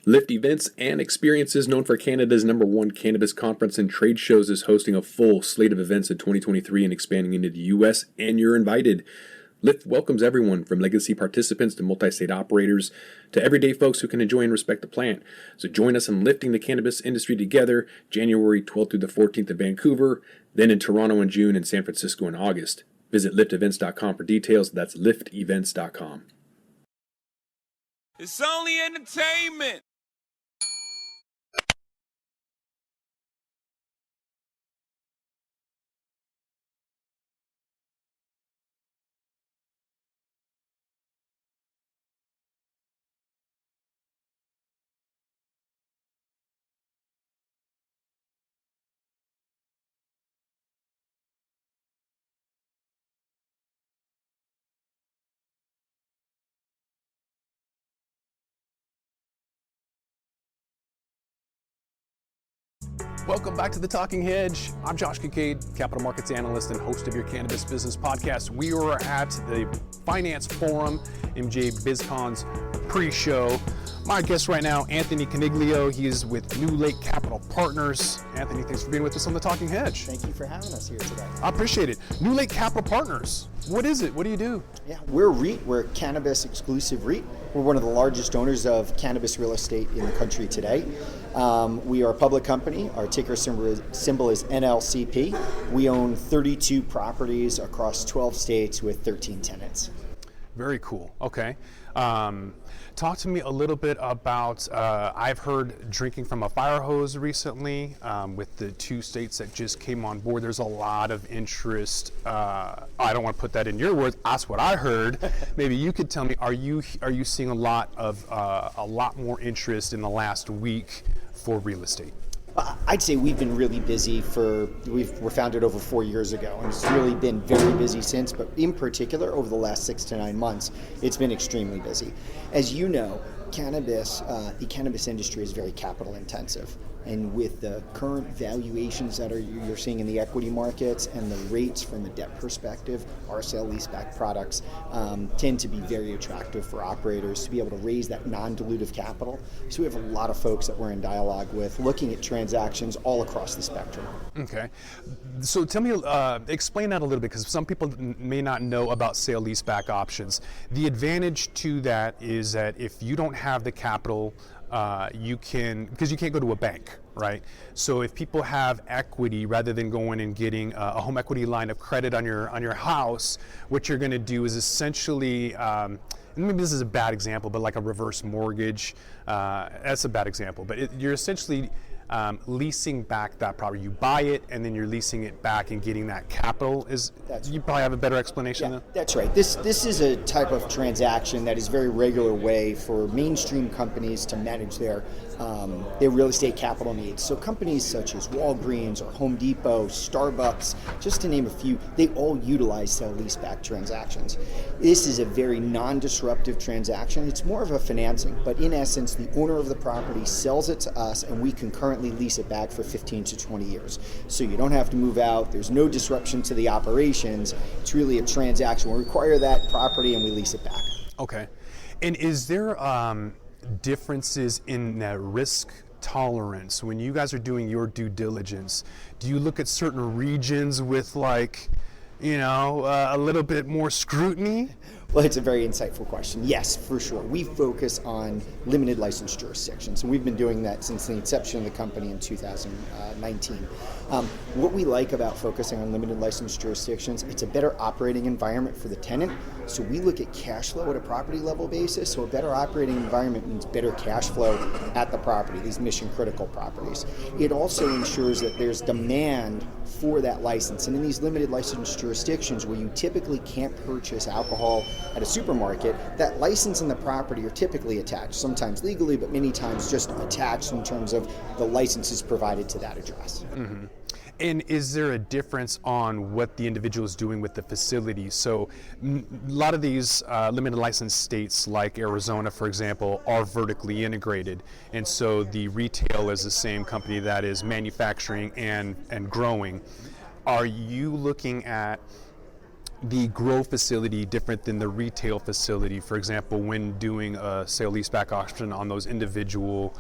Lift Events and Experiences, known for Canada's #1 cannabis conference and trade shows, is hosting a full slate of events in 2023 and expanding into the U.S., and you're invited. Lift welcomes everyone from legacy participants to multi-state operators to everyday folks who can enjoy and respect the plant. So join us in lifting the cannabis industry together, January 12th through the 14th in Vancouver, then in Toronto in June and San Francisco in August. Visit liftevents.com for details. That's liftevents.com. It's only entertainment. Welcome back to The Talking Hedge. I'm Josh Kincaid, capital markets analyst and host of your Cannabis Business Podcast. We are at the Finance Forum, MJ BizCon's pre-show. My guest right now, Anthony Coniglio. He is with NewLake Capital Partners. Anthony, thanks for being with us on The Talking Hedge. Thank you for having us here today. I appreciate it. NewLake Capital Partners. What is it? What do you do? Yeah, we're a REIT. We're a cannabis exclusive REIT. We're one of the largest owners of cannabis real estate in the country today. We are a public company. Our ticker symbol is NLCP. We own 32 properties across 12 states with 13 tenants. Very cool. Okay. Talk to me a little bit about, I've heard drinking from a fire hose recently with the 2 states that just came on board. There's a lot of interest. I don't want to put that in your words. That's what I heard. Maybe you could tell me, are you seeing a lot more interest in the last week for real estate? I'd say we've been really busy we're founded over 4 years ago, and it's really been very busy since, but in particular over the last 6 to 9 months, it's been extremely busy. As you know, the cannabis industry is very capital intensive. And with the current valuations that you're seeing in the equity markets and the rates from a debt perspective, our sale-leaseback products tend to be very attractive for operators to be able to raise that non-dilutive capital. So we have a lot of folks that we're in dialogue with looking at transactions all across the spectrum. Okay. So tell me, explain that a little bit, because some people may not know about sale-leaseback options. The advantage to that is that if you don't have the capital, because you can't go to a bank, right? So if people have equity, rather than going and getting a home equity line of credit on your house, what you're going to do is essentially, and maybe this is a bad example, but like a reverse mortgage, that's a bad example, but you're essentially leasing back that property. You buy it and then you're leasing it back and getting that capital. You probably have a better explanation. Yeah, that's right. This is a type of transaction that is a very regular way for mainstream companies to manage their real estate capital needs. So companies such as Walgreens or Home Depot, Starbucks, just to name a few, they all utilize sale-leaseback transactions. This is a very non-disruptive transaction. It's more of a financing, but in essence, the owner of the property sells it to us and we concurrently lease it back for 15 to 20 years. So you don't have to move out. There's no disruption to the operations. It's really a transaction. We acquire that property and we lease it back. Okay. And is there differences in that risk tolerance when you guys are doing your due diligence? Do you look at certain regions with a little bit more scrutiny? Well, it's a very insightful question. Yes, for sure. We focus on limited license jurisdictions, and we've been doing that since the inception of the company in 2019. What we like about focusing on limited license jurisdictions, it's a better operating environment for the tenant. So we look at cash flow at a property level basis. So a better operating environment means better cash flow at the property, these mission critical properties. It also ensures that there's demand for that license. And in these limited license jurisdictions where you typically can't purchase alcohol at a supermarket, that license and the property are typically attached, sometimes legally, but many times just attached in terms of the license is provided to that address. Mm-hmm. And is there a difference on what the individual is doing with the facility? So a lot of these limited license states like Arizona, for example, are vertically integrated. And so the retail is the same company that is manufacturing and growing. Are you looking at the grow facility different than the retail facility, for example, when doing a sale leaseback auction on those individual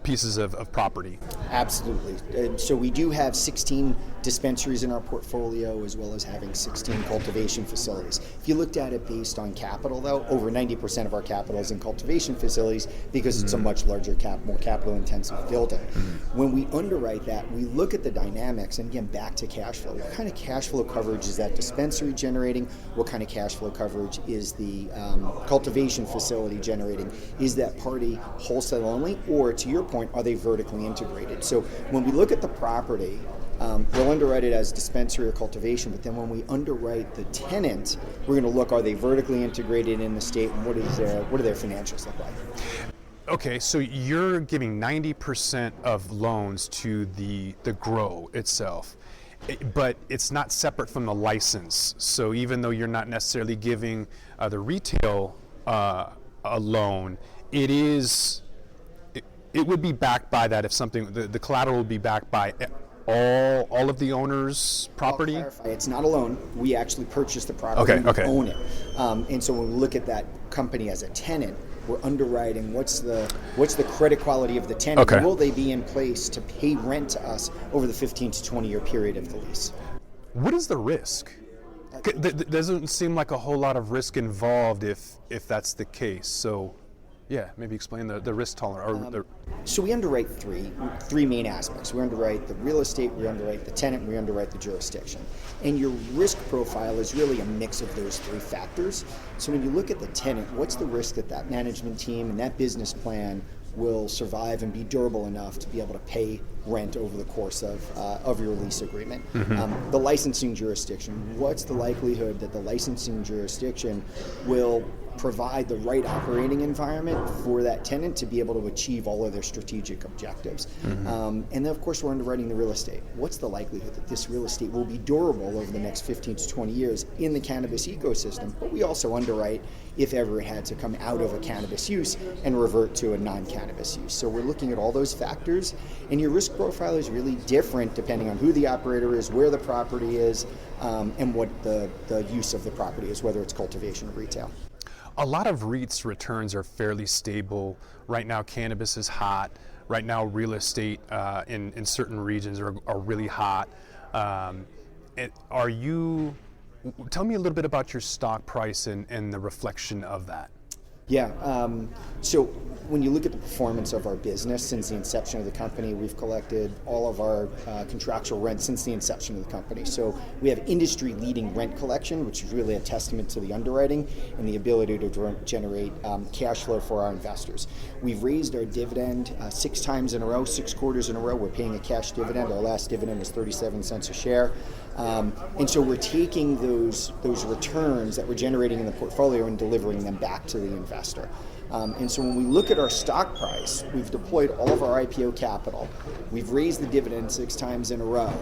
pieces of property? Absolutely. So we do have 16 dispensaries in our portfolio, as well as having 16 cultivation facilities. If you looked at it based on capital, though, over 90% of our capital is in cultivation facilities because it's a much larger, more capital-intensive building. When we underwrite that, we look at the dynamics, and again, back to cash flow. What kind of cash flow coverage is that dispensary generating? What kind of cash flow coverage is the cultivation facility generating? Is that party wholesale only, or to your point, are they vertically integrated? So when we look at the property, we'll underwrite it as dispensary or cultivation, but then when we underwrite the tenant, we're going to look, are they vertically integrated in the state, and what do their financials look like? Okay, so you're giving 90% of loans to the grow itself, but it's not separate from the license. So even though you're not necessarily giving the retail a loan, it would be backed by that if something, the collateral would be backed by all of the owner's property? I'll clarify, it's not a loan. We actually purchase the property and own it. And so when we look at that company as a tenant, we're underwriting what's the credit quality of the tenant. Okay. Will they be in place to pay rent to us over the 15 to 20 year period of the lease? What is the risk? There doesn't seem like a whole lot of risk involved if that's the case. So yeah, maybe explain the risk tolerance. So we underwrite three main aspects. We underwrite the real estate, we underwrite the tenant, we underwrite the jurisdiction. And your risk profile is really a mix of those three factors. So when you look at the tenant, what's the risk that that management team and that business plan will survive and be durable enough to be able to pay rent over the course of your lease agreement? The licensing jurisdiction, what's the likelihood that the licensing jurisdiction will provide the right operating environment for that tenant to be able to achieve all of their strategic objectives? And then of course we're underwriting the real estate. What's the likelihood that this real estate will be durable over the next 15 to 20 years in the cannabis ecosystem? But we also underwrite if ever it had to come out of a cannabis use and revert to a non-cannabis use. So we're looking at all those factors, and your risk profile is really different depending on who the operator is, where the property is, and what the use of the property is, whether it's cultivation or retail. A lot of REITs returns are fairly stable. Right now, cannabis is hot. Right now, real estate in certain regions are really hot. Tell me a little bit about your stock price and the reflection of that. Yeah, so when you look at the performance of our business since the inception of the company, we've collected all of our contractual rent since the inception of the company. So we have industry-leading rent collection, which is really a testament to the underwriting and the ability to generate cash flow for our investors. We've raised our dividend 6 times in a row, 6 quarters in a row. We're paying a cash dividend. Our last dividend was 37 cents a share. And so we're taking those returns that we're generating in the portfolio and delivering them back to the investor. And so when we look at our stock price, we've deployed all of our IPO capital, we've raised the dividend 6 times in a row,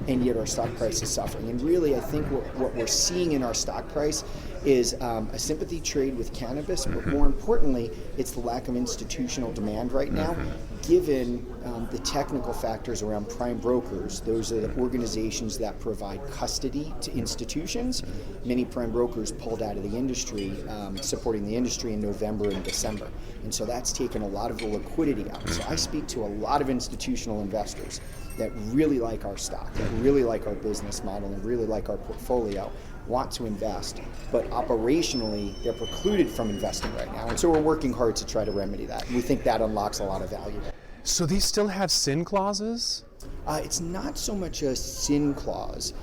and yet our stock price is suffering. And really, I think what we're seeing in our stock price is a sympathy trade with cannabis, but more importantly, it's the lack of institutional demand right now, given the technical factors around prime brokers. Those are the organizations that provide custody to institutions. Many prime brokers pulled out of the industry, supporting the industry in November and December. And so that's taken a lot of the liquidity out. So I speak to a lot of institutional investors that really like our stock, that really like our business model, and really like our portfolio, want to invest, but operationally they're precluded from investing right now. And so we're working hard to try to remedy that. And we think that unlocks a lot of value. So these still have sin clauses? It's not so much a sin clause.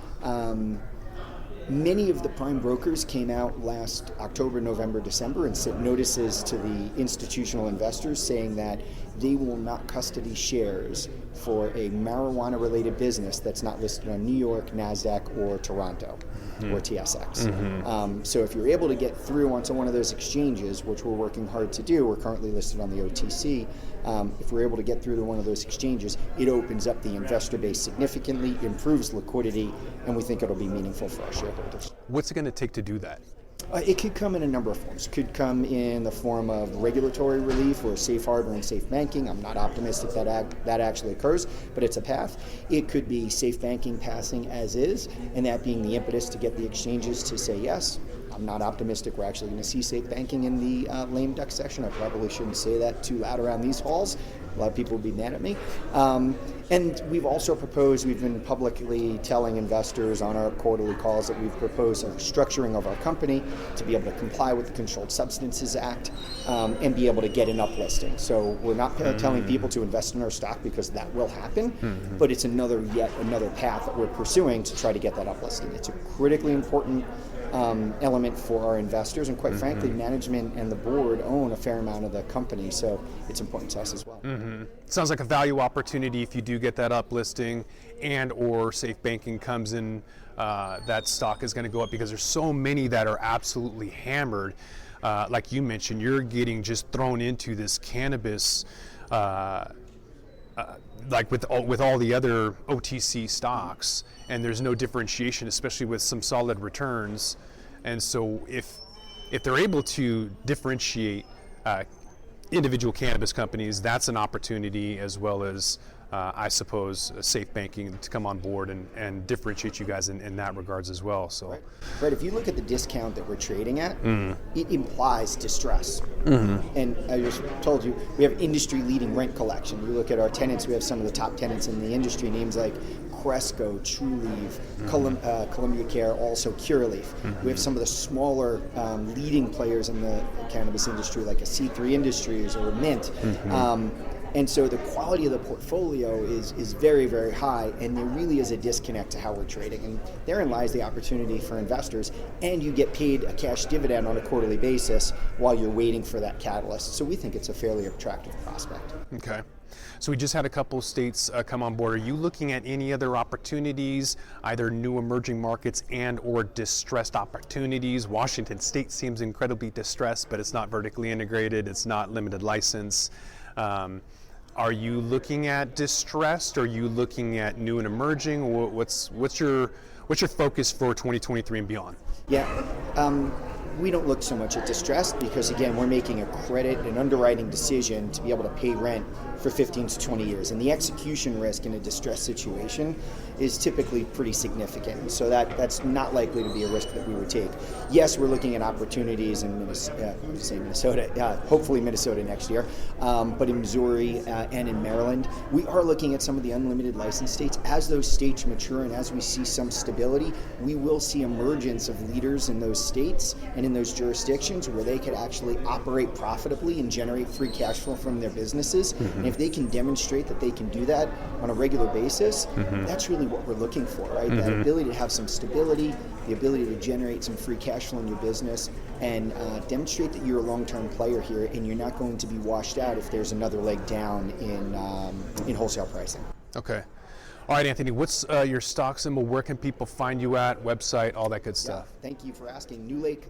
Many of the prime brokers came out last October, November, December and sent notices to the institutional investors saying that they will not custody shares for a marijuana-related business that's not listed on New York, NASDAQ, or Toronto, or TSX. So if you're able to get through onto one of those exchanges, which we're working hard to do, we're currently listed on the OTC, if we're able to get through to one of those exchanges, it opens up the investor base significantly, improves liquidity, and we think it'll be meaningful for our shareholders. What's it going to take to do that? It could come in a number of forms. It could come in the form of regulatory relief or safe harbor and safe banking. I'm not optimistic that actually occurs, but it's a path. It could be safe banking passing as is, and that being the impetus to get the exchanges to say yes. I'm not optimistic we're actually going to see safe banking in the lame duck section. I probably shouldn't say that too loud around these halls. A lot of people would be mad at me. And we've also proposed, we've been publicly telling investors on our quarterly calls that we've proposed a structuring of our company to be able to comply with the Controlled Substances Act and be able to get an uplisting. So we're not telling people to invest in our stock because that will happen, but it's yet another path that we're pursuing to try to get that uplisting. It's a critically important element for our investors, and quite frankly, management and the board own a fair amount of the company, so it's important to us as well. Sounds like a value opportunity if you do get that uplisting, and or safe banking comes in. That stock is going to go up because there's so many that are absolutely hammered. Like you mentioned, you're getting just thrown into this cannabis. Like with all the other OTC stocks, and there's no differentiation, especially with some solid returns. And so if they're able to differentiate individual cannabis companies, that's an opportunity, as well as I suppose safe banking to come on board and differentiate you guys in that regards as well. So right, if you look at the discount that we're trading at, it implies distress. And I just told you, we have industry-leading rent collection. You look at our tenants, we have some of the top tenants in the industry, names like Cresco, TrueLeaf, Columbia Care, also Curaleaf. We have some of the smaller leading players in the cannabis industry, like a C3 Industries or Mint. And so the quality of the portfolio is very, very high, and there really is a disconnect to how we're trading. And therein lies the opportunity for investors, and you get paid a cash dividend on a quarterly basis while you're waiting for that catalyst. So we think it's a fairly attractive prospect. Okay. So we just had a couple states come on board. Are you looking at any other opportunities, either new emerging markets and or distressed opportunities? Washington State seems incredibly distressed, but it's not vertically integrated. It's not limited license. Are you looking at distressed? Are you looking at new and emerging? What's your focus for 2023 and beyond? Yeah, we don't look so much at distressed because, again, we're making a credit and underwriting decision to be able to pay rent for 15 to 20 years. And the execution risk in a distressed situation is typically pretty significant. So that's not likely to be a risk that we would take. Yes, we're looking at opportunities in Minnesota, hopefully Minnesota next year, but in Missouri and in Maryland. We are looking at some of the unlimited license states. As those states mature and as we see some stability, we will see emergence of leaders in those states and in those jurisdictions where they could actually operate profitably and generate free cash flow from their businesses. And if they can demonstrate that they can do that on a regular basis, that's really what we're looking for, right? That ability to have some stability, the ability to generate some free cash flow in your business, and demonstrate that you're a long-term player here and you're not going to be washed out if there's another leg down in wholesale pricing. Okay. All right, Anthony, what's your stock symbol? Where can people find you at? Website, all that good stuff. Yeah, thank you for asking. NewLake,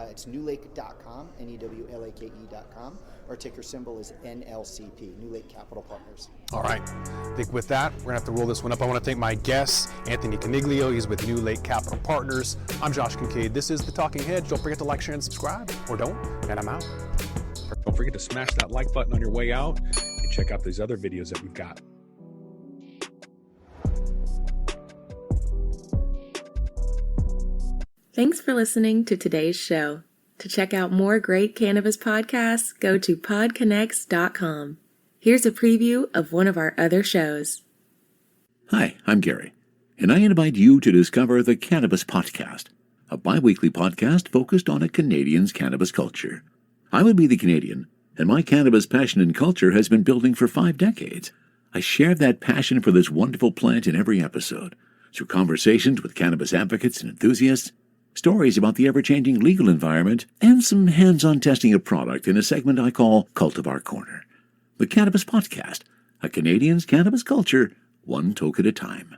it's newlake.com, NEWLAKE.com. Our ticker symbol is NLCP, NewLake Capital Partners. All right. I think with that, we're going to have to roll this one up. I want to thank my guest, Anthony Coniglio. He's with NewLake Capital Partners. I'm Josh Kincaid. This is The Talking Hedge. Don't forget to like, share, and subscribe. Or don't, and I'm out. Don't forget to smash that like button on your way out and check out these other videos that we've got. Thanks for listening to today's show. To check out more great cannabis podcasts, go to podconnects.com. Here's a preview of one of our other shows. Hi, I'm Gary, and I invite you to discover the Cannabis Podcast, a bi-weekly podcast focused on a Canadian's cannabis culture. I would be the Canadian, and my cannabis passion and culture has been building for 5 decades. I share that passion for this wonderful plant in every episode, through conversations with cannabis advocates and enthusiasts, stories about the ever-changing legal environment, and some hands-on testing of product in a segment I call Cultivar Corner. The Cannabis Podcast, a Canadian's cannabis culture, one toke at a time.